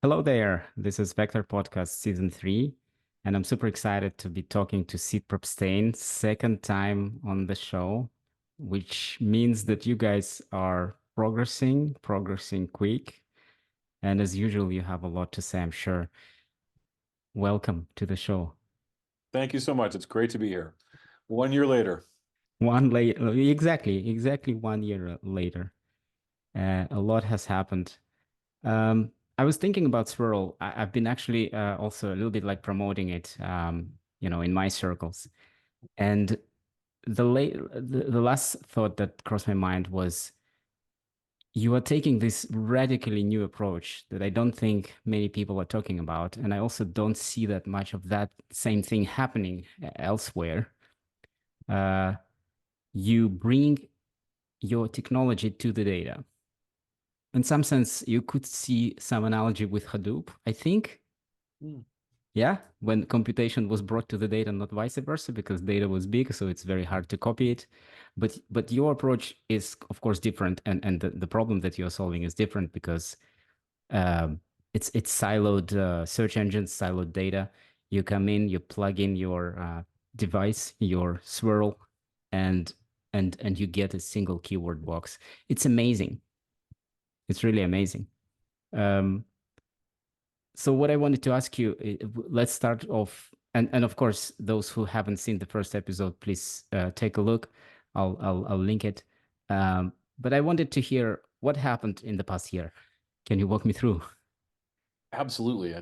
Hello there. This is Vector Podcast Season 3, and I'm super excited to be talking to Sid Probstein, second time on the show, which means that you guys are progressing quick, and as usual, you have a lot to say, I'm sure. Welcome to the show. Thank you so much. It's great to be here. 1 year later. Exactly 1 year later. A lot has happened. I was thinking about Swirl. I've been actually also a little bit like promoting it, in my circles. And the last thought that crossed my mind was you are taking this radically new approach that I don't think many people are talking about, and I also don't see that much of that same thing happening elsewhere. Uh, you bring your technology to the data. In some sense, you could see some analogy with Hadoop, I think. Mm. Yeah, when computation was brought to the data, not vice versa, because data was big, so it's very hard to copy it. But your approach is, of course, different, and the problem that you're solving is different because um, it's siloed search engines, siloed data. You come in, you plug in your device, your swirl, and and you get a single keyword box. It's amazing. It's really amazing. Um, So what I wanted to ask you, let's start off, and of course, those who haven't seen the first episode, please take a look. I'll link it. But I wanted to hear what happened in the past year. Can you walk me through? Absolutely.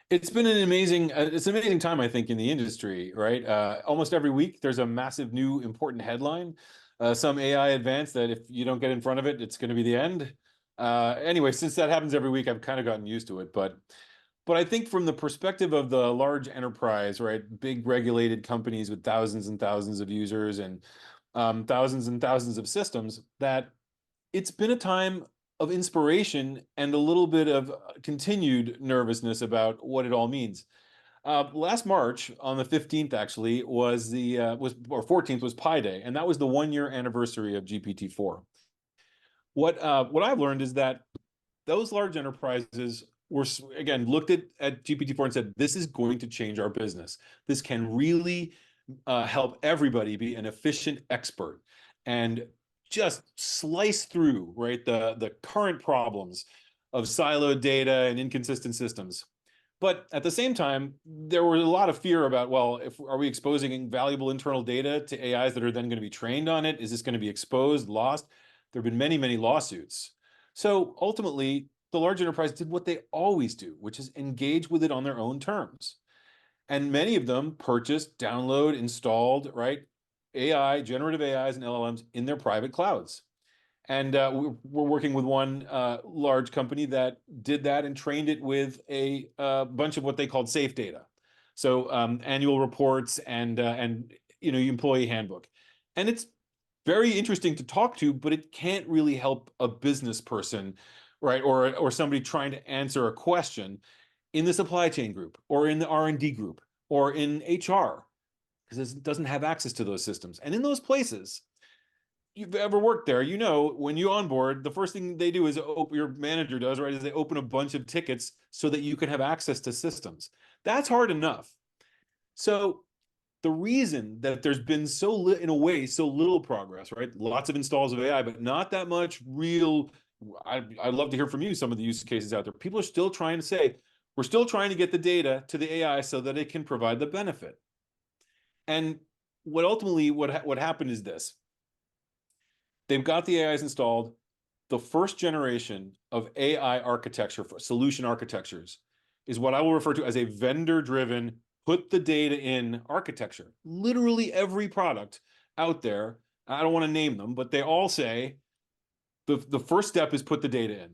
It's been an amazing time, I think, in the industry, right? Almost every week, there's a massive new important headline, some AI advance that if you don't get in front of it, it's going to be the end. Anyway, since that happens every week, I've kind of gotten used to it. But I think from the perspective of the large enterprise, right, big regulated companies with thousands and thousands of users and thousands and thousands of systems, that it's been a time of inspiration and a little bit of continued nervousness about what it all means. Last March, on the 15th, actually, was the was or 14th was Pi Day, and that was the 1 year anniversary of GPT-4. What I've learned is that those large enterprises were again looked at GPT-4 and said, "This is going to change our business. This can really help everybody be an efficient expert and just slice through right the current problems of siloed data and inconsistent systems." But at the same time, there was a lot of fear about, well, if are we exposing valuable internal data to AIs that are then going to be trained on it? Is this going to be exposed, lost? There have been many, many lawsuits. So ultimately, the large enterprise did what they always do, which is engage with it on their own terms. And many of them purchased, download, installed, right, AI, generative AIs and LLMs in their private clouds. And we're working with one large company that did that and trained it with a bunch of what they called safe data. So annual reports and employee handbook. And it's very interesting to talk to, but it can't really help a business person, right? Or somebody trying to answer a question in the supply chain group or in the R&D group or in HR because it doesn't have access to those systems. And in those places, you've ever worked there, when you onboard, the first thing they do is your manager does, right, is they open a bunch of tickets so that you can have access to systems. That's hard enough. So the reason that there's been in a way, so little progress, right? Lots of installs of AI, but not that much real. I'd love to hear from you some of the use cases out there. People are still trying to say, we're still trying to get the data to the AI so that it can provide the benefit. And what happened is this. They've got the AIs installed. The first generation of AI architecture, for solution architectures, is what I will refer to as a vendor-driven, put the data in architecture. Literally every product out there, I don't want to name them, but they all say the first step is put the data in.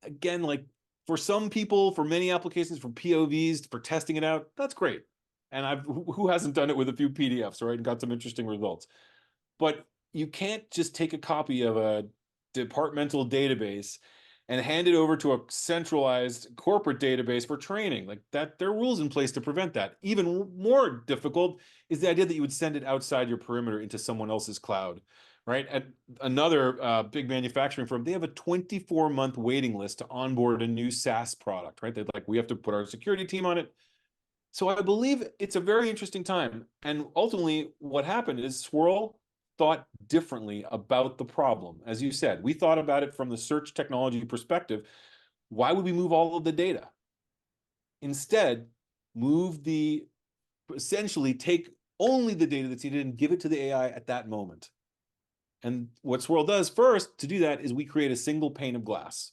Again, like for some people, for many applications, for POVs, for testing it out, that's great. And who hasn't done it with a few PDFs, right? And got some interesting results. But you can't just take a copy of a departmental database and hand it over to a centralized corporate database for training. Like that, there are rules in place to prevent that. Even more difficult is the idea that you would send it outside your perimeter into someone else's cloud, right? At another big manufacturing firm, they have a 24-month waiting list to onboard a new SaaS product, right? They're like, we have to put our security team on it. So I believe it's a very interesting time. And ultimately, what happened is Swirl thought differently about the problem. As you said, we thought about it from the search technology perspective. Why would we move all of the data? Instead, essentially take only the data that's needed and give it to the AI at that moment. And what Swirl does first to do that is we create a single pane of glass.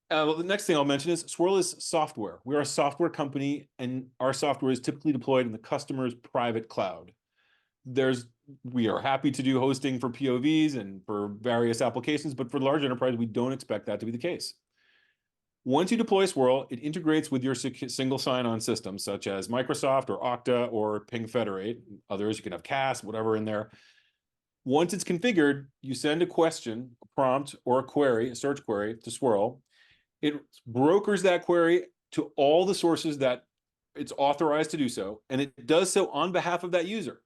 The next thing I'll mention is Swirl is software. We're a software company, and our software is typically deployed in the customer's private cloud. We are happy to do hosting for POVs and for various applications, but for large enterprise, we don't expect that to be the case. Once you deploy Swirl, it integrates with your single sign-on systems, such as Microsoft or Okta or Ping Federate. Others, you can have CAS, whatever in there. Once it's configured, you send a question, a prompt, or a query, a search query to Swirl. It brokers that query to all the sources that it's authorized to do so, and it does so on behalf of that user.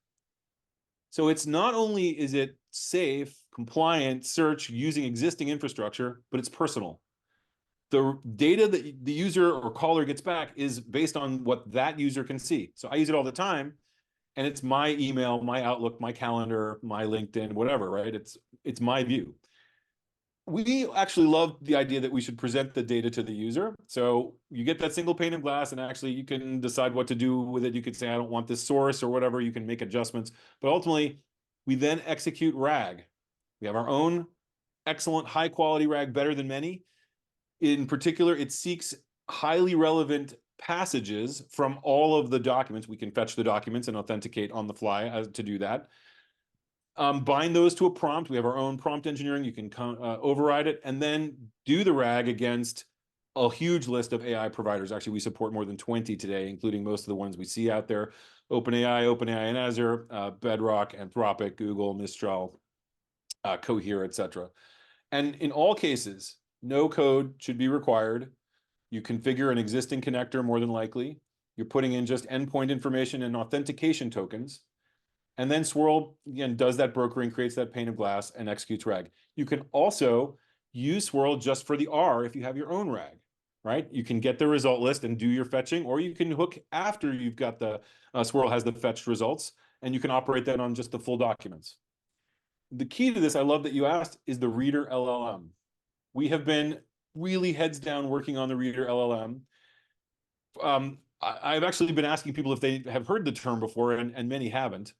So it's not only is it safe, compliant search using existing infrastructure, but it's personal. The data that the user or caller gets back is based on what that user can see. So I use it all the time, and it's my email, my Outlook, my calendar, my LinkedIn, whatever, right? It's my view. We actually love the idea that we should present the data to the user. So you get that single pane of glass, and actually you can decide what to do with it. You could say, I don't want this source or whatever. You can make adjustments. But ultimately, we then execute RAG. We have our own excellent high quality RAG, better than many. In particular, it seeks highly relevant passages from all of the documents. We can fetch the documents and authenticate on the fly to do that. Bind those to a prompt. We have our own prompt engineering. You can override it and then do the RAG against a huge list of AI providers. Actually, we support more than 20 today, including most of the ones we see out there: OpenAI and Azure, Bedrock, Anthropic, Google, Mistral, Cohere, etc. And in all cases, no code should be required. You configure an existing connector more than likely. You're putting in just endpoint information and authentication tokens. And then Swirl, again, does that brokering, creates that pane of glass, and executes RAG. You can also use Swirl just for the R if you have your own RAG, right? You can get the result list and do your fetching, or you can hook after you've got the Swirl has the fetched results, and you can operate that on just the full documents. The key to this, I love that you asked, is the Reader LLM. We have been really heads down working on the Reader LLM. I've actually been asking people if they have heard the term before, and many haven't.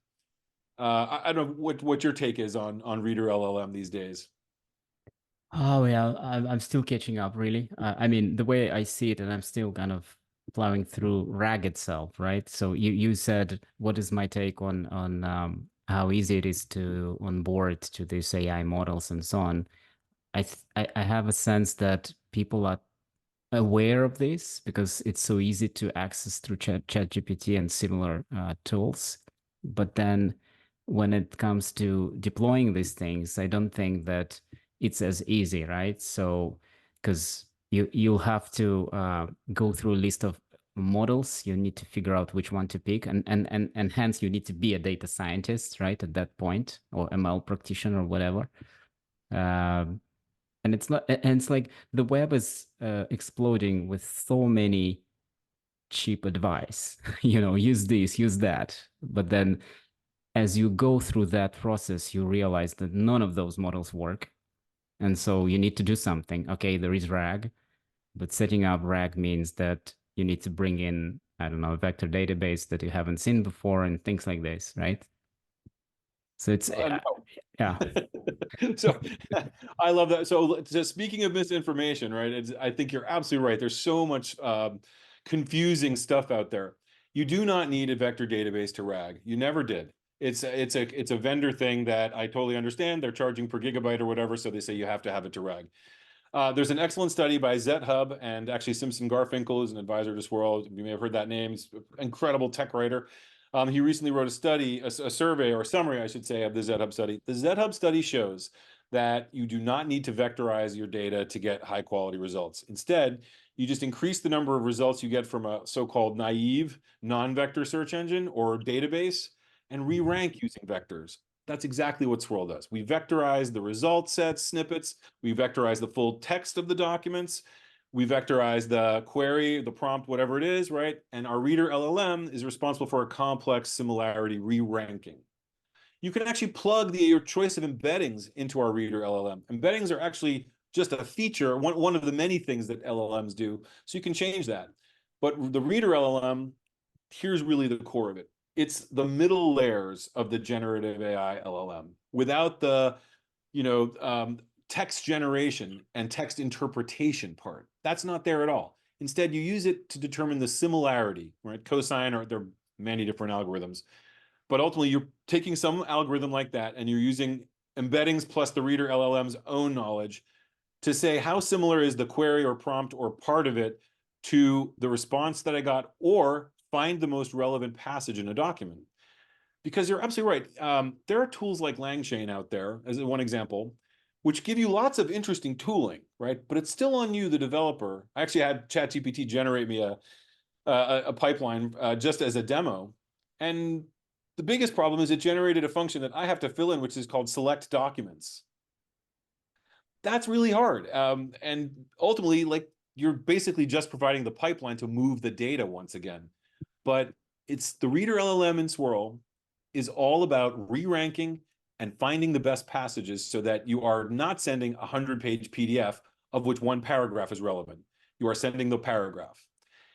I don't know what your take is on Reader LLM these days. Oh yeah, I'm still catching up, really. I mean, the way I see it, and I'm still kind of plowing through RAG itself, right? So you said, what is my take on how easy it is to onboard to these AI models and so on? I have a sense that people are aware of this because it's so easy to access through ChatGPT and similar tools. But then when it comes to deploying these things, I don't think that it's as easy, right? So because you'll have to go through a list of models, you need to figure out which one to pick, and hence you need to be a data scientist, right, at that point, or ML practitioner or whatever. Um, and it's not, and it's like the web is exploding with so many cheap advice. Use this, use that. But then as you go through that process, you realize that none of those models work. And so you need to do something. Okay, there is RAG, but setting up RAG means that you need to bring in, I don't know, a vector database that you haven't seen before and things like this, right? So it's, yeah. So I love that. So speaking of misinformation, right? I think you're absolutely right. There's so much confusing stuff out there. You do not need a vector database to RAG. You never did. It's a vendor thing that I totally understand. They're charging per gigabyte or whatever, so they say you have to have it to RAG. There's an excellent study by ZetHub, and actually Simpson Garfinkel is an advisor to Swirl. You may have heard that name. He's an incredible tech writer. He recently wrote a study, a survey or a summary, I should say, of the ZetHub study. The ZetHub study shows that you do not need to vectorize your data to get high quality results. Instead, you just increase the number of results you get from a so-called naive non-vector search engine or database and re-rank using vectors. That's exactly what SWIRL does. We vectorize the result sets, snippets. We vectorize the full text of the documents. We vectorize the query, the prompt, whatever it is, right? And our Reader LLM is responsible for a complex similarity re-ranking. You can actually plug your choice of embeddings into our Reader LLM. Embeddings are actually just a feature, one of the many things that LLMs do. So you can change that. But the Reader LLM, here's really the core of it. It's the middle layers of the generative AI LLM. Without the, text generation and text interpretation part, that's not there at all. Instead, you use it to determine the similarity, right? Cosine, or there are many different algorithms. But ultimately, you're taking some algorithm like that and you're using embeddings plus the Reader LLM's own knowledge to say how similar is the query or prompt or part of it to the response that I got, or find the most relevant passage in a document. Because you're absolutely right. There are tools like LangChain out there, as one example, which give you lots of interesting tooling, right? But it's still on you, the developer. I actually had ChatGPT generate me a pipeline just as a demo. And the biggest problem is it generated a function that I have to fill in, which is called select documents. That's really hard. And ultimately, like, you're basically just providing the pipeline to move the data once again. But it's the Reader LLM in SWIRL is all about re-ranking and finding the best passages so that you are not sending a 100-page PDF of which one paragraph is relevant. You are sending the paragraph.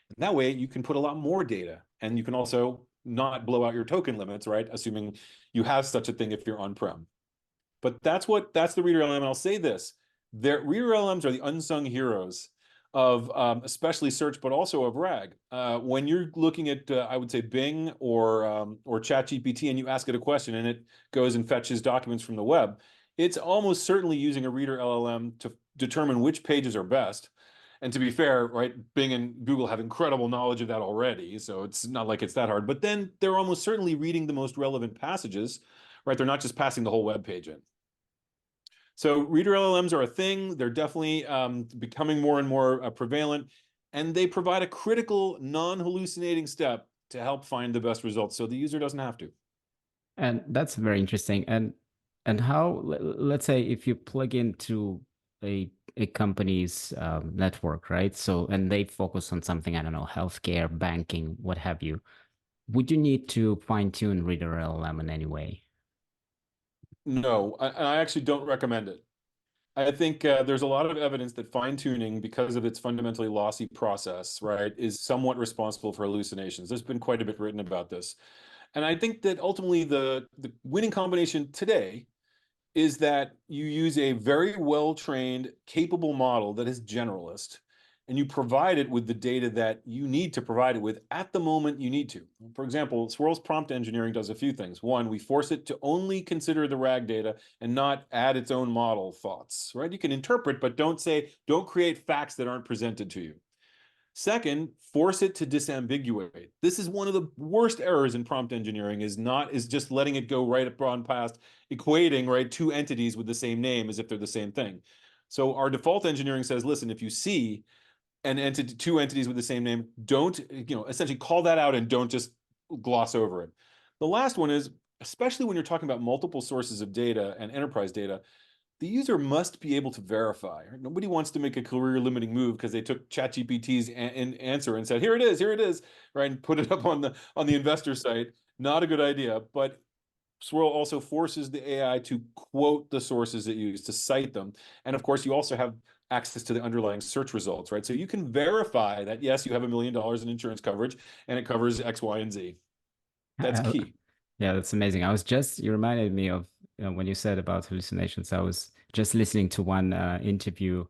And that way you can put a lot more data, and you can also not blow out your token limits, right? Assuming you have such a thing if you're on-prem. But that's the Reader LLM. And I'll say this, Reader LLMs are the unsung heroes of especially search, but also of RAG. When you're looking at, I would say, Bing or ChatGPT, and you ask it a question and it goes and fetches documents from the web, it's almost certainly using a Reader LLM to determine which pages are best. And to be fair, right, Bing and Google have incredible knowledge of that already, so it's not like it's that hard. But then they're almost certainly reading the most relevant passages, right? They're not just passing the whole web page in. So Reader LLMs are a thing. They're definitely becoming more and more prevalent, and they provide a critical non-hallucinating step to help find the best results, so the user doesn't have to. And that's very interesting. And how, let's say if you plug into a company's network, right? So, and they focus on something, I don't know, healthcare, banking, what have you. Would you need to fine tune Reader LLM in any way? No, I actually don't recommend it. I think there's a lot of evidence that fine-tuning, because of its fundamentally lossy process, right, is somewhat responsible for hallucinations. There's been quite a bit written about this. And I think that ultimately the winning combination today is that you use a very well-trained, capable model that is generalist, and you provide it with the data that you need to provide it with at the moment you need to. For example, SWIRL's prompt engineering does a few things. One, we force it to only consider the RAG data and not add its own model thoughts, right? You can interpret, but don't create facts that aren't presented to you. Second, force it to disambiguate. This is one of the worst errors in prompt engineering, is just letting it go right up on past equating, right, two entities with the same name as if they're the same thing. So our default engineering says, listen, if you see an entity, two entities with the same name, don't, essentially call that out and don't just gloss over it. The last one is, especially when you're talking about multiple sources of data and enterprise data, the user must be able to verify. Nobody wants to make a career-limiting move because they took ChatGPT's answer and said, here it is, right, and put it up on the investor site. Not a good idea. But Swirl also forces the AI to quote the sources it used, to cite them. And of course, you also have access to the underlying search results, right? So you can verify that, yes, you have $1 million in insurance coverage and it covers X, Y, and Z. That's key. Yeah, that's amazing. You reminded me of when you said about hallucinations. I was just listening to one interview.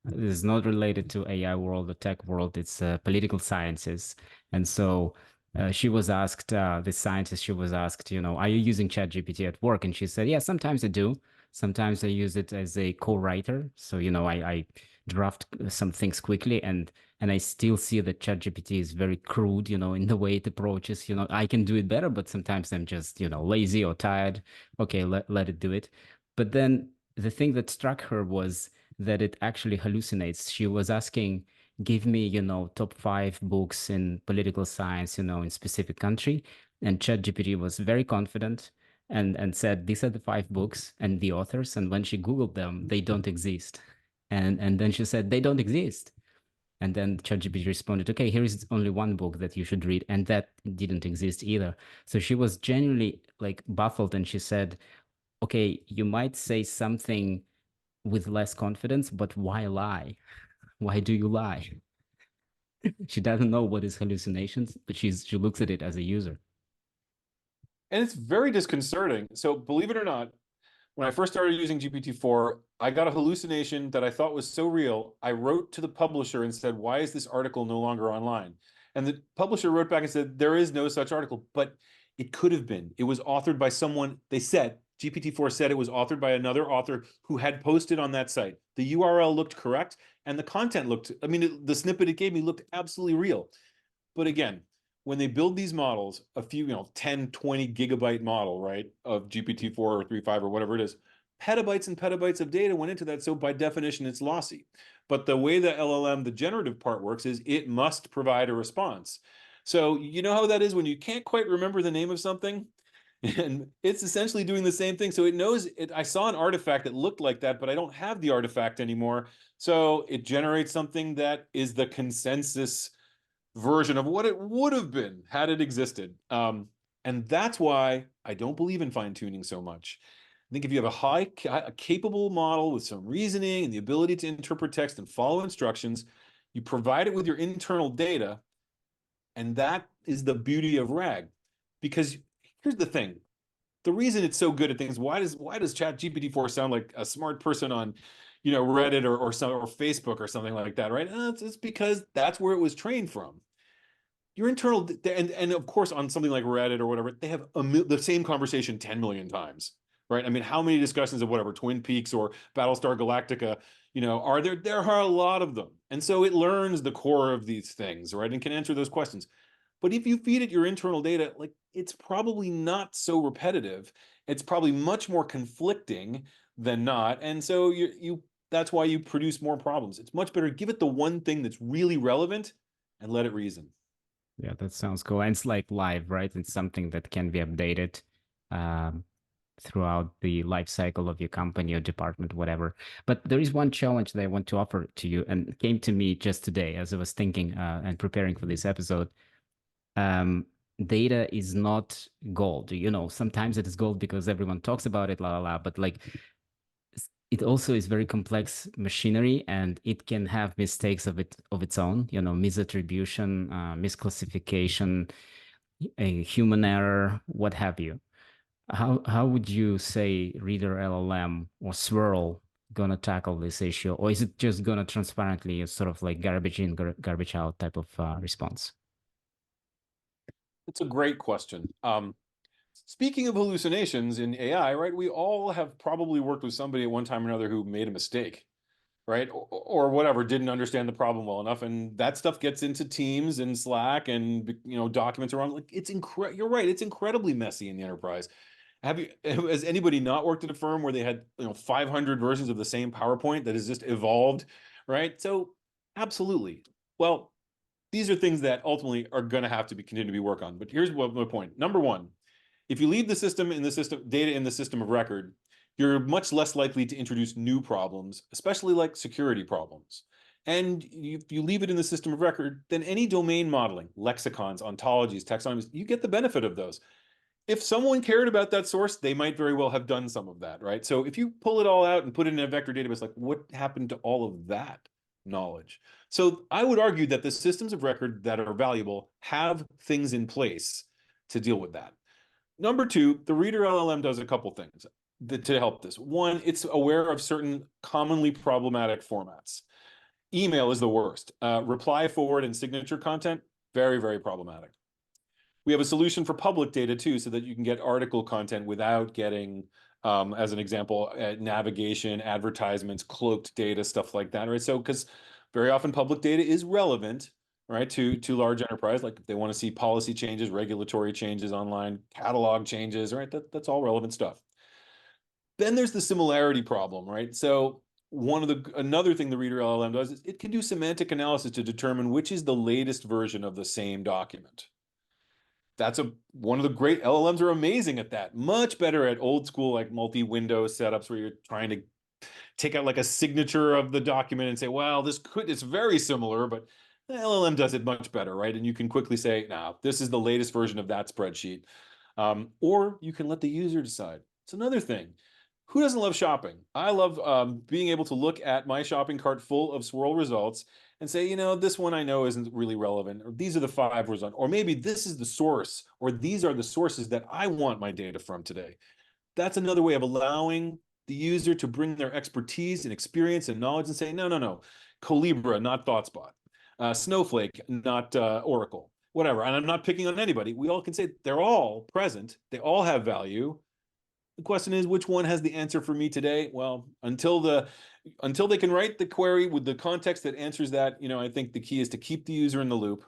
This is not related to AI world or tech world. It's political sciences. And so she was asked, this scientist, she was asked, are you using ChatGPT at work? And she said, yeah, sometimes I do. Sometimes I use it as a co-writer. So, I draft some things quickly, and I still see that ChatGPT is very crude, in the way it approaches. I can do it better, but sometimes I'm just, lazy or tired. Okay, let it do it. But then the thing that struck her was that it actually hallucinates. She was asking, give me, top 5 books in political science, in specific country. And ChatGPT was very confident. and said these are the 5 books and the authors. And when she Googled them, they don't exist. And then she said they don't exist. And then ChatGPT responded, okay, here is only one book that you should read. And that didn't exist either. So she was genuinely like baffled. And she said, okay, you might say something with less confidence, but why lie? Why do you lie? She doesn't know what is hallucinations, but she looks at it as a user. And it's very disconcerting. So believe it or not, when I first started using GPT-4, I got a hallucination that I thought was so real. I wrote to the publisher and said, why is this article no longer online? And the publisher wrote back and said, there is no such article, but it could have been. It was authored by someone, they said, GPT-4 said it was authored by another author who had posted on that site. The URL looked correct and the content looked, I mean, the snippet it gave me looked absolutely real. But again, when they build these models, a few, 10, 20 gigabyte model, right, of GPT-4 or 3.5 or whatever it is, petabytes and petabytes of data went into that. So by definition, it's lossy. But the way the LLM, the generative part works is it must provide a response. So you know how that is when you can't quite remember the name of something? And it's essentially doing the same thing. So it knows it. I saw an artifact that looked like that, but I don't have the artifact anymore. So it generates something that is the consensus version of what it would have been had it existed. And that's why I don't believe in fine tuning so much. I think if you have a capable model with some reasoning and the ability to interpret text and follow instructions, you provide it with your internal data, and that is the beauty of RAG. Because here's the thing: the reason it's so good at things, why does Chat GPT-4 sound like a smart person on, Reddit or Facebook or something like that, right? It's because that's where it was trained from. Your internal, and of course on something like Reddit or whatever, they have the same conversation 10 million times, right? I mean, how many discussions of whatever Twin Peaks or Battlestar Galactica, are there? There are a lot of them, and so it learns the core of these things, right, and can answer those questions. But if you feed it your internal data, like, it's probably not so repetitive. It's probably much more conflicting than not, and so you that's why you produce more problems. It's much better give it the one thing that's really relevant and let it reason. Yeah, that sounds cool. And it's like live, right? It's something that can be updated um, throughout the life cycle of your company or department, whatever. But there is one challenge that I want to offer to you, and it came to me just today as I was thinking and preparing for this episode. Um, Data is not gold. Sometimes it is gold because everyone talks about it, la la la. But like, it also is very complex machinery, and it can have mistakes of its own. Misattribution, misclassification, a human error, what have you. How would you say Reader LLM or SWIRL gonna tackle this issue, or is it just gonna transparently sort of like garbage in, garbage out type of response? It's a great question. Speaking of hallucinations in AI, right? We all have probably worked with somebody at one time or another who made a mistake, right? Or whatever, didn't understand the problem well enough, and that stuff gets into Teams and Slack and documents around. Like, it's incredible. You're right. It's incredibly messy in the enterprise. Has anybody not worked at a firm where they had 500 versions of the same PowerPoint that has just evolved, right? So absolutely. Well, these are things that ultimately are going to have to continue to be worked on. But here's what my point. Number one, if you leave the system data in the system of record, you're much less likely to introduce new problems, especially like security problems. And if you leave it in the system of record, then any domain modeling, lexicons, ontologies, taxonomies, you get the benefit of those. If someone cared about that source, they might very well have done some of that, right? So if you pull it all out and put it in a vector database, like, what happened to all of that knowledge? So I would argue that the systems of record that are valuable have things in place to deal with that. Number two, the Reader LLM does a couple things to help this. One, it's aware of certain commonly problematic formats. Email is the worst. Reply, forward, and signature content, very, very problematic. We have a solution for public data too, so that you can get article content without getting, as an example, navigation, advertisements, cloaked data, stuff like that, right? So, because very often public data is relevant, right, to large enterprise, like if they want to see policy changes, regulatory changes online, catalog changes, right? That's all relevant stuff. Then there's the similarity problem, right? So another thing the Reader LLM does is it can do semantic analysis to determine which is the latest version of the same document. That's one of the great LLMs are amazing at that. Much better at old school like multi-window setups where you're trying to take out like a signature of the document and say, well, it's very similar, but the LLM does it much better, right? And you can quickly say, no, this is the latest version of that spreadsheet. Or you can let the user decide. It's another thing. Who doesn't love shopping? I love being able to look at my shopping cart full of swirl results and say, this one I know isn't really relevant, or these are the 5 results, or maybe this is the source, or these are the sources that I want my data from today. That's another way of allowing the user to bring their expertise and experience and knowledge and say, no, no, no, Colibra, not ThoughtSpot, Snowflake, not Oracle, whatever. And I'm not picking on anybody. We all can say they're all present. They all have value. The question is, which one has the answer for me today? Well, until they can write the query with the context that answers that, I think the key is to keep the user in the loop,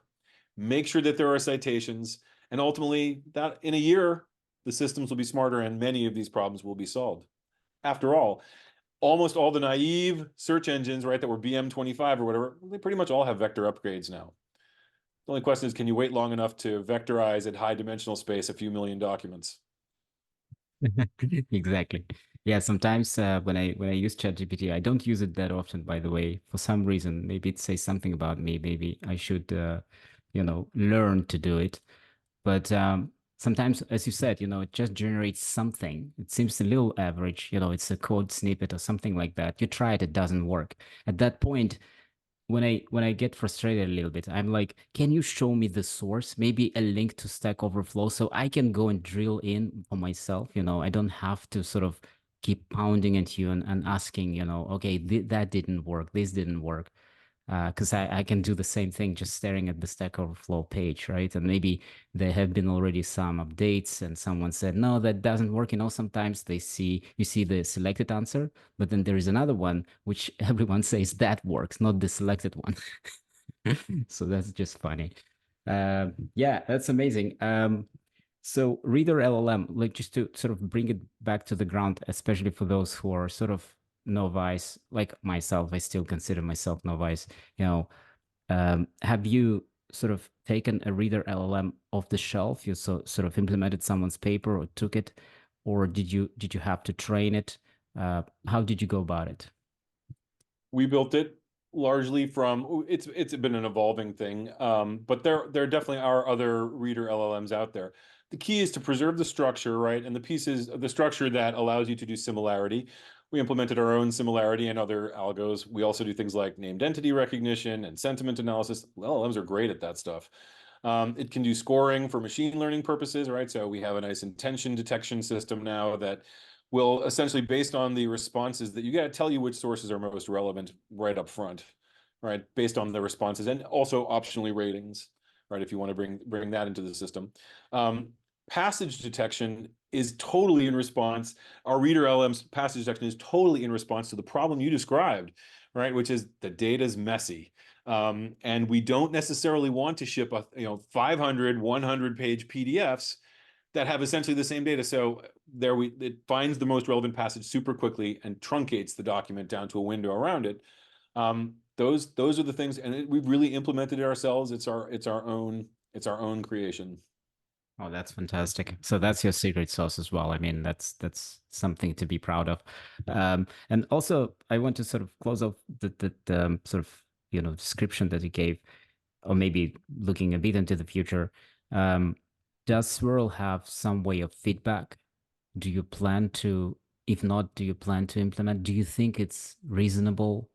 make sure that there are citations, and ultimately that in a year, the systems will be smarter and many of these problems will be solved. After all, almost all the naive search engines, right, that were BM25 or whatever, they pretty much all have vector upgrades now. The only question is, can you wait long enough to vectorize at high dimensional space a few million documents? Exactly. Yeah, sometimes when I use ChatGPT, I don't use it that often, by the way, for some reason. Maybe it says something about me. Maybe I should, learn to do it. But sometimes, as you said, it just generates something. It seems a little average. It's a code snippet or something like that. You try it, it doesn't work. At that point, when I get frustrated a little bit, I'm like, can you show me the source? Maybe a link to Stack Overflow so I can go and drill in for myself. I don't have to sort of keep pounding at you and asking, okay, that didn't work, this didn't work. Because I can do the same thing just staring at the Stack Overflow page, right? And maybe there have been already some updates and someone said, no, that doesn't work. Sometimes you see the selected answer, but then there is another one which everyone says that works, not the selected one. So that's just funny. Yeah, that's amazing. So Reader LLM, like just to sort of bring it back to the ground, especially for those who are sort of novice, like myself, I still consider myself novice. You know, have you sort of taken a Reader LLM off the shelf? You sort of implemented someone's paper or took it, or did you have to train it? How did you go about it? We built it largely from it's been an evolving thing, but there definitely are other reader LLMs out there. The key is to preserve the structure, right? And the pieces of the structure that allows you to do similarity. We implemented our own similarity and other algos. We also do things like named entity recognition and sentiment analysis. LLMs are great at that stuff. It can do scoring for machine learning purposes, right? So we have a nice intention detection system now that will essentially, based on the responses that you got to tell you which sources are most relevant right up front, right? Based on the responses and also optionally ratings, right? If you want to bring that into the system. Passage detection is totally in response. Our Reader LLM's passage detection is totally in response to the problem you described, right? Which is the data's messy. And we don't necessarily want to ship 500, 100-page PDFs that have essentially the same data. So it finds the most relevant passage super quickly and truncates the document down to a window around it. Those are the things, and we've really implemented it ourselves. It's our own creation. Oh, that's fantastic. So that's your secret sauce as well. I mean, that's something to be proud of. And also, I want to sort of close off the sort of description that you gave, or maybe looking a bit into the future. Um, does Swirl have some way of feedback? Do you plan to, if not, do you plan to implement? Do you think it's reasonable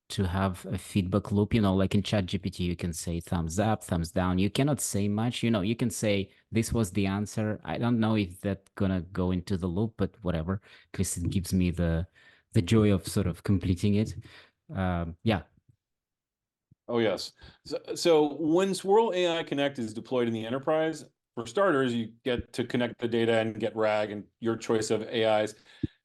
to have a feedback loop? Like in ChatGPT, you can say thumbs up, thumbs down. You cannot say much. You can say this was the answer. I don't know if that's gonna go into the loop, but whatever. At least it gives me the joy of sort of completing it. Yeah. Oh, yes. So when Swirl AI Connect is deployed in the enterprise, for starters, you get to connect the data and get RAG and your choice of AIs.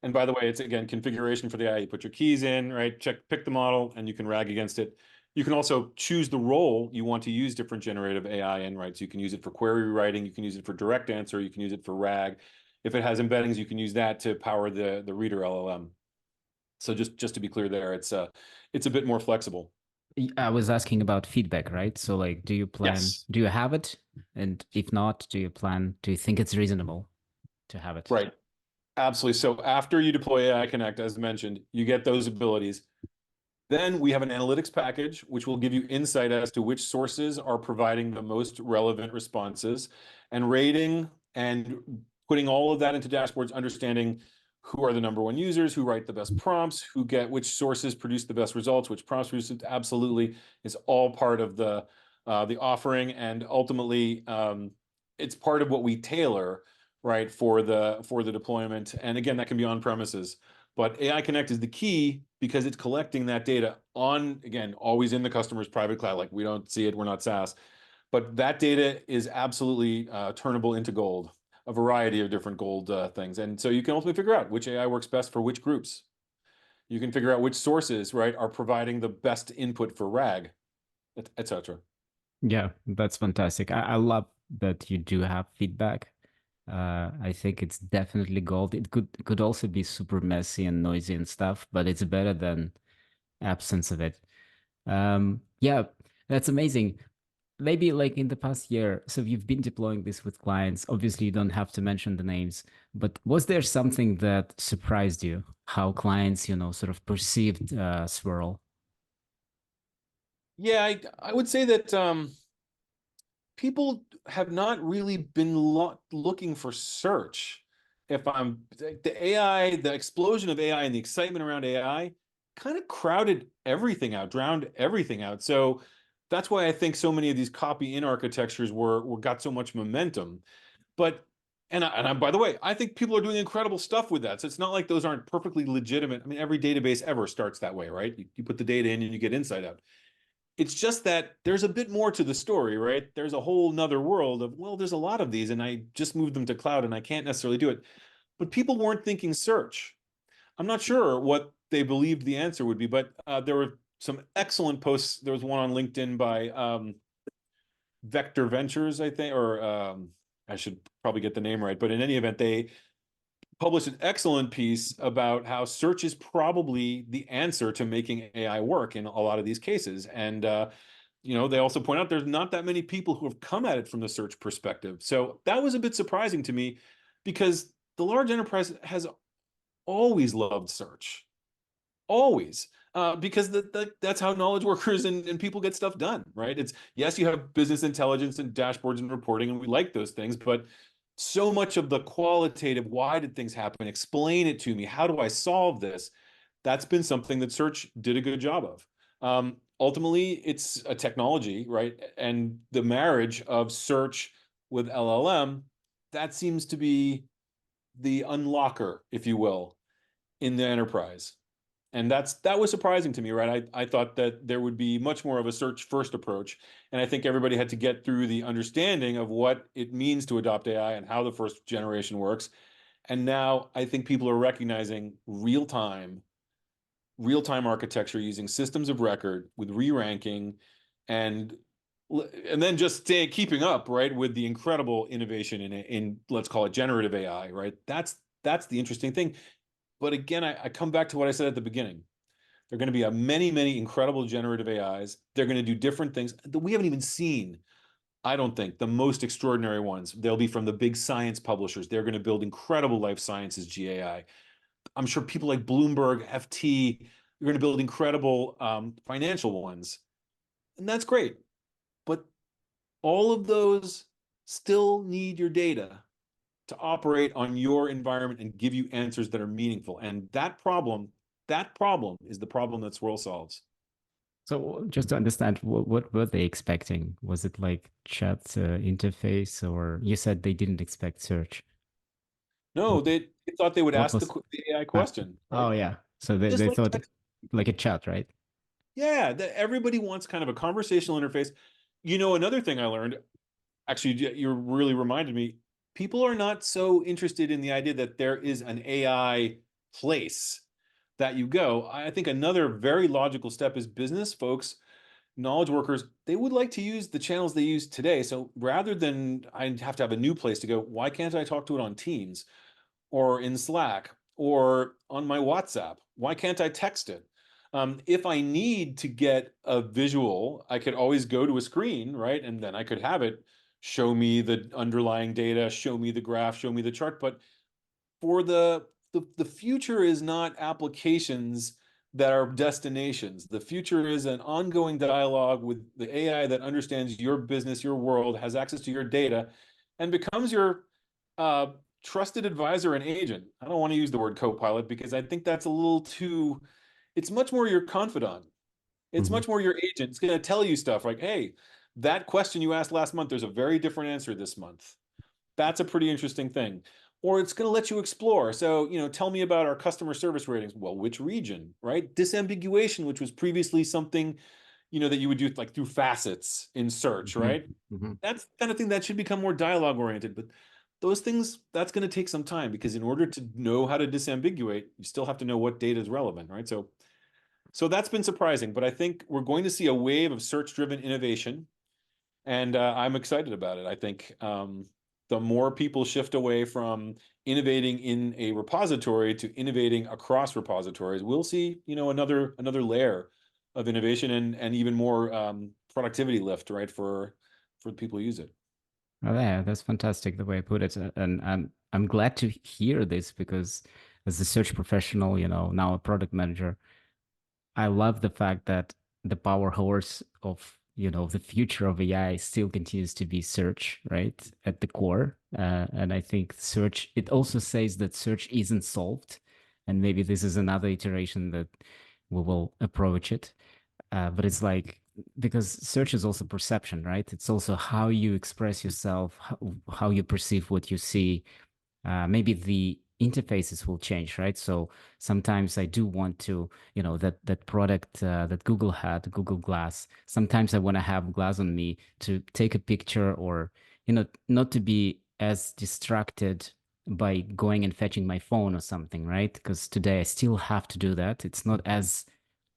And by the way, it's again configuration for the AI. You put your keys in, right? Pick the model, and you can RAG against it. You can also choose the role you want to use different generative AI in, right? So you can use it for query writing, you can use it for direct answer, you can use it for RAG. If it has embeddings, you can use that to power the Reader LLM. So just to be clear there, it's a bit more flexible. I was asking about feedback, right? So like, Yes. do you have it? And if not, do you think it's reasonable to have it? Right. Absolutely. So after you deploy AI Connect, as mentioned, you get those abilities. Then we have an analytics package, which will give you insight as to which sources are providing the most relevant responses and rating and putting all of that into dashboards, understanding who are the number one users, who write the best prompts, who get which sources produce the best results, which prompts produce it. Absolutely is all part of the offering. And ultimately, it's part of what we tailor, right, for the deployment. And again, that can be on premises. But AI Connect is the key because it's collecting that data on, again, always in the customer's private cloud. Like we don't see it, we're not SaaS. But that data is absolutely turnable into gold, a variety of different gold things. And so you can ultimately figure out which AI works best for which groups. You can figure out which sources, right, are providing the best input for RAG, et cetera. Yeah, that's fantastic. I love that you do have feedback. I think it's definitely gold. It could also be super messy and noisy and stuff, but it's better than absence of it. Yeah, that's amazing. Maybe like in the past year, so you've been deploying this with clients. Obviously, you don't have to mention the names, but was there something that surprised you? How clients, sort of perceived Swirl? Yeah, I would say that people have not really been looking for search. If I'm the AI, the explosion of AI and the excitement around AI kind of crowded everything out, drowned everything out. So that's why I think so many of these copy in architectures were got so much momentum. But by the way, I think people are doing incredible stuff with that. So it's not like those aren't perfectly legitimate. I mean, every database ever starts that way, right? You put the data in and you get insight out. It's just that there's a bit more to the story, right? There's a whole nother world of, well, there's a lot of these and I just moved them to cloud and I can't necessarily do it. But people weren't thinking search. I'm not sure what they believed the answer would be, but there were some excellent posts. There was one on LinkedIn by Vector Ventures, I think, or I should probably get the name right. But in any event, they published an excellent piece about how search is probably the answer to making AI work in a lot of these cases. And they also point out there's not that many people who have come at it from the search perspective. So that was a bit surprising to me because the large enterprise has always loved search, always. Because that's how knowledge workers and people get stuff done, right? It's yes, you have business intelligence and dashboards and reporting, and we like those things, but so much of the qualitative, why did things happen? Explain it to me. How do I solve this? That's been something that search did a good job of. Ultimately, it's a technology, right? And the marriage of search with LLM, that seems to be the unlocker, if you will, in the enterprise. And that was surprising to me, right? I thought that there would be much more of a search first approach. And I think everybody had to get through the understanding of what it means to adopt AI and how the first generation works. And now I think people are recognizing real-time architecture using systems of record with re-ranking and and then just keeping up, right, with the incredible innovation in let's call it generative AI, right? That's the interesting thing. But again, I come back to what I said at the beginning. There are going to be a many incredible generative AIs. They're going to do different things that we haven't even seen. I don't think the most extraordinary ones. They'll be from the big science publishers. They're going to build incredible life sciences GAI. I'm sure people like Bloomberg, FT, are going to build incredible financial ones, and that's great. But all of those still need your data to operate on your environment and give you answers that are meaningful. And that problem is the problem that Swirl solves. So just to understand, what were they expecting? Was it like chat interface, or you said they didn't expect search? No, What, they thought they would what ask was? the AI Uh, question, oh right? yeah, so they Just they like thought text. like a chat, right? Yeah, that everybody wants kind of a conversational interface. Another thing I learned, actually, you really reminded me, people are not so interested in the idea that there is an AI place that you go. I think another very logical step is business folks, knowledge workers, they would like to use the channels they use today. So rather than I have to have a new place to go, why can't I talk to it on Teams or in Slack or on my WhatsApp? Why can't I text it? If I need to get a visual, I could always go to a screen, right? And then I could have it show me the underlying data, show me the graph, show me the chart. But for the future is not applications that are destinations. The future is an ongoing dialogue with the AI that understands your business, your world, has access to your data, and becomes your uh, trusted advisor and agent. I don't want to use the word co-pilot because I think that's a little too, it's much more your confidant. It's Mhm. much more your agent. It's going to tell you stuff like, hey, that question you asked last month, there's a very different answer this month. That's a pretty interesting thing. Or it's going to let you explore. So, tell me about our customer service ratings. Well, which region, right? Disambiguation, which was previously something, that you would do like through facets in search, Mhm. right? Mhm. That's the kind of thing that should become more dialogue oriented. But those things, that's going to take some time because in order to know how to disambiguate, you still have to know what data is relevant, right? So that's been surprising, but I think we're going to see a wave of search-driven innovation, and I'm excited about it. I think the more people shift away from innovating in a repository to innovating across repositories, we'll see, another layer of innovation and even more productivity lift, right, for the people who use it. Oh, yeah, that's fantastic the way I put it. And I'm glad to hear this because as a search professional, now a product manager, I love the fact that the power horse of, the future of AI still continues to be search, right? At the core. And I think search, it also says that search isn't solved. And maybe this is another iteration that we will approach it. But it's like, because search is also perception, right? It's also how you express yourself, how you perceive what you see. Maybe the interfaces will change, right? So sometimes I do want to, that product that Google had, Google Glass. Sometimes I want to have Glass on me to take a picture, or not to be as distracted by going and fetching my phone or something, right? Because today I still have to do that. It's not as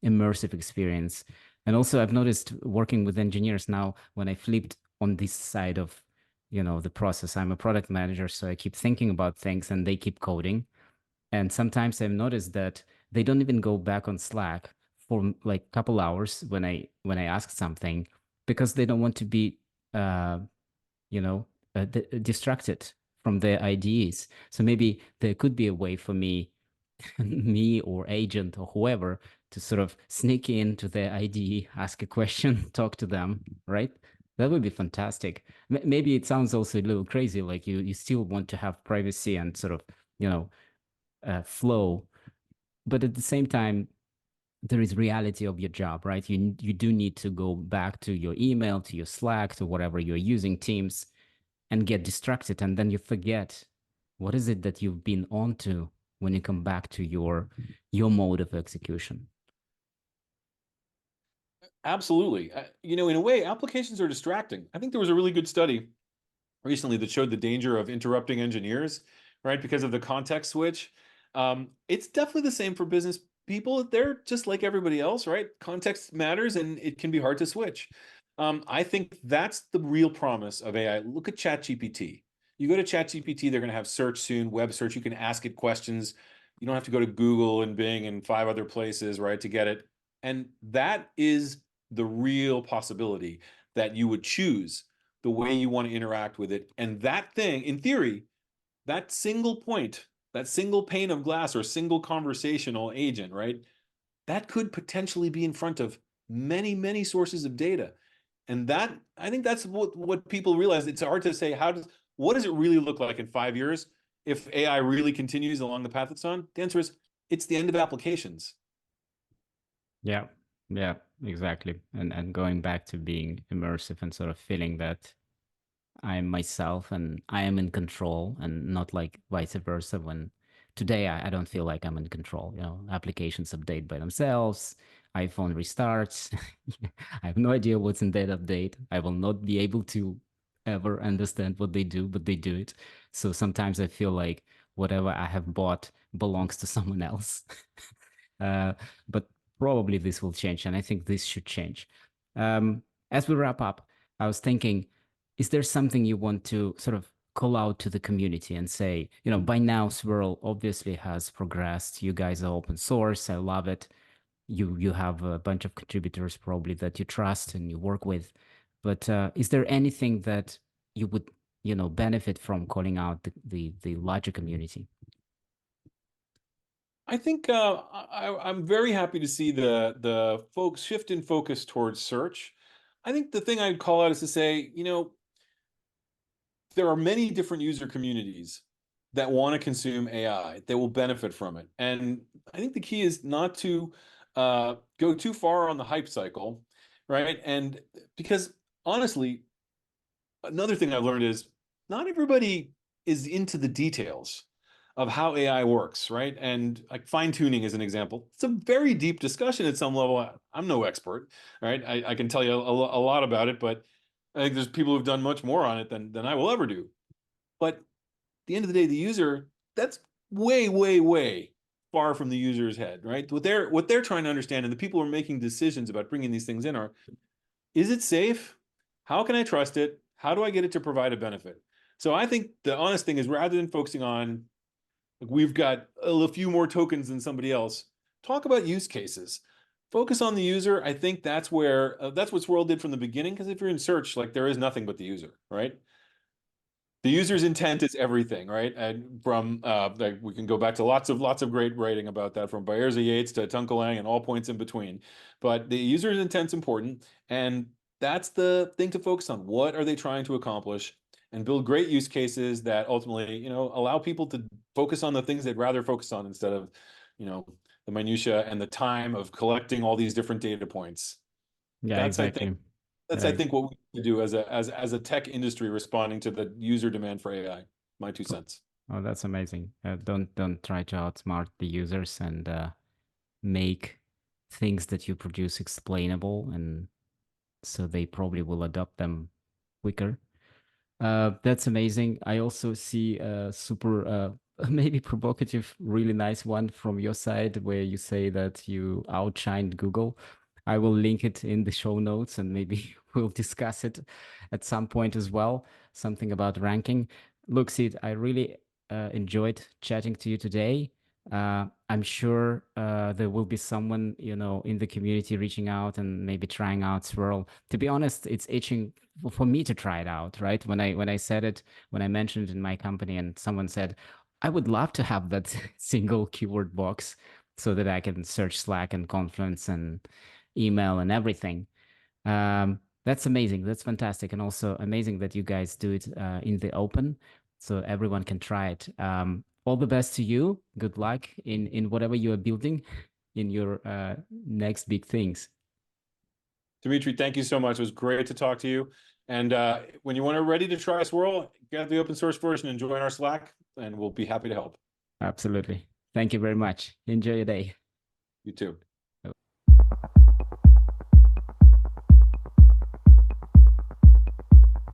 immersive experience. And also I've noticed working with engineers now, when I flipped on this side of the process, I'm a product manager, so I keep thinking about things and they keep coding. And sometimes I've noticed that they don't even go back on Slack for like a couple hours when I ask something, because they don't want to be uh you know distracted from their IDEs. So maybe there could be a way for me me or agent or whoever to sort of sneak into their IDE, ask a question, talk to them, right? That would be fantastic. Maybe it sounds also a little crazy, like you still want to have privacy and sort of, you know, flow, but at the same time, there is reality of your job, right? You do need to go back to your email, to your Slack, to whatever you're using, Teams, and get distracted, and then you forget what is it that you've been onto when you come back to your mode of execution. Absolutely. In a way, applications are distracting. I think there was a really good study recently that showed the danger of interrupting engineers, right? Because of the context switch. It's definitely the same for business people. They're just like everybody else, right? Context matters and it can be hard to switch. I think that's the real promise of AI. Look at ChatGPT. You go to ChatGPT, they're going to have search soon, web search. You can ask it questions. You don't have to go to Google and Bing and 5 other places, right, to get it. And that is the real possibility that you would choose the way you want to interact with it. And that thing, in theory, that single point, that single pane of glass or single conversational agent, right? That could potentially be in front of many, many sources of data. And that, I think that's what people realize. It's hard to say what does it really look like in 5 years if AI really continues along the path it's on? The answer is it's the end of applications. Yeah, yeah, exactly. And going back to being immersive and sort of feeling that I'm myself and I am in control, and not like vice versa. When today I don't feel like I'm in control. Applications update by themselves, iPhone restarts. I have no idea what's in that update. I will not be able to ever understand what they do, but they do it. So sometimes I feel like whatever I have bought belongs to someone else. uh, but probably this will change, and I think this should change. As we wrap up, I was thinking, is there something you want to sort of call out to the community and say, by now SWIRL obviously has progressed. You guys are open source. I love it. You have a bunch of contributors probably that you trust and you work with. But is there anything that you would, benefit from calling out the larger community? I think I'm very happy to see the folks shift in focus towards search. I think the thing I'd call out is to say, there are many different user communities that want to consume AI that will benefit from it. And I think the key is not to go too far on the hype cycle, right? And because honestly, another thing I've learned is not everybody is into the details of how AI works, right? And like fine tuning is an example. It's a very deep discussion at some level. I'm no expert, right? I can tell you a lot about it, but I think there's people who've done much more on it than I will ever do. But at the end of the day, the user, that's way, way, way far from the user's head, right? What they're trying to understand, and the people who are making decisions about bringing these things in are, is it safe? How can I trust it? How do I get it to provide a benefit? So I think the honest thing is rather than focusing on, like, we've got a few more tokens than somebody else, talk about use cases. Focus on the user. I think that's where that's what SWIRL did from the beginning. Because if you're in search, like there is nothing but the user, right? The user's intent is everything, right? And from like we can go back to lots of great writing about that, from Byerza Yates to Tunkelang and all points in between. But the user's intent's important, and that's the thing to focus on. What are they trying to accomplish? And build great use cases that ultimately, allow people to focus on the things they'd rather focus on instead of, the minutia and the time of collecting all these different data points. Yeah, That's, I think, exactly. that's I think what we need to do as a tech industry responding to the user demand for AI. My 2 cents. Oh, that's amazing. Don't try to outsmart the users, and make things that you produce explainable, and so they probably will adopt them quicker. That's amazing. I also see a super, maybe provocative, really nice one from your side where you say that you outshined Google. I will link it in the show notes, and maybe we'll discuss it at some point as well. Something about ranking. Look, Sid, I really enjoyed chatting to you today. I'm sure there will be someone, in the community reaching out and maybe trying out Swirl. To be honest, it's itching for me to try it out, right? When I said it, when I mentioned it in my company, and someone said, I would love to have that single keyword box so that I can search Slack and Confluence and email and everything. That's amazing. That's fantastic. And also amazing that you guys do it in the open so everyone can try it. All the best to you. Good luck in whatever you are building in your next big things. Dimitri, thank you so much. It was great to talk to you. And when you want to ready to try Swirl, get the open source version and join our Slack, and we'll be happy to help. Absolutely. Thank you very much. Enjoy your day. You too.